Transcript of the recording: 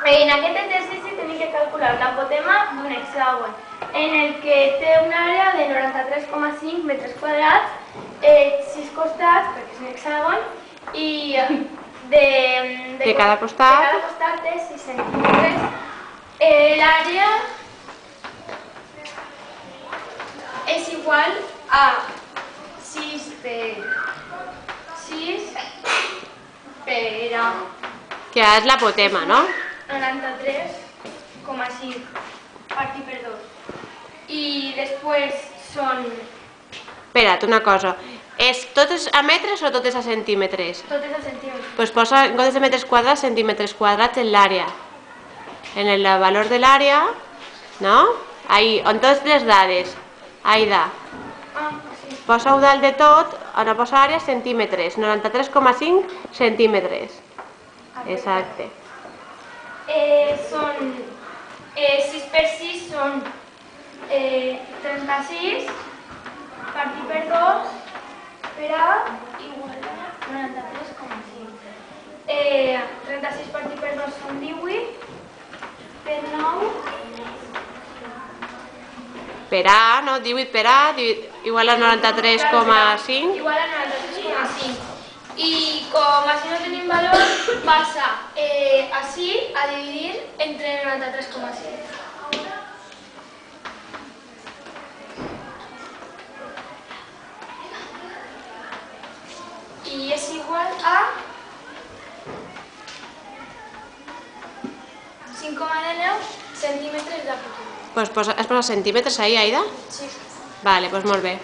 En aquest exercici tenim que calcular l'apotema d'un hexàgon en el que té una àrea de 93,5 metres quadrats, 6 costats, perquè és un hexàgon, i de cada costat té 6 centímetres. L'àrea és igual a 6 per 6 per a... Que és l'apotema, no? 93,5 partit per 2. I després són... Espera't, una cosa. És totes a metres o totes a centímetres? Totes a centímetres. Doncs posa en comptes de metres quadrats, centímetres quadrats en l'àrea. En el valor de l'àrea, no? Ahí, on totes les dades. Ahí da. Sí. Posa-ho dalt de tot, on posa àrea, centímetres. 93,5 centímetres. Exacte. Són 6 per 6 són 36 partit per 2 per a igual a 93,5. 36 partit per 2 són 18 per 9 Per A, no? 18 per A, igual a 93,5. igual a 93,5. I com així no tenim valor, passa així a dividir entre 93,5. I és igual a 5,9 centímetres d'apotema. Pues has posat centímetres ahí, Aida? Sí. Vale, pues molt bé.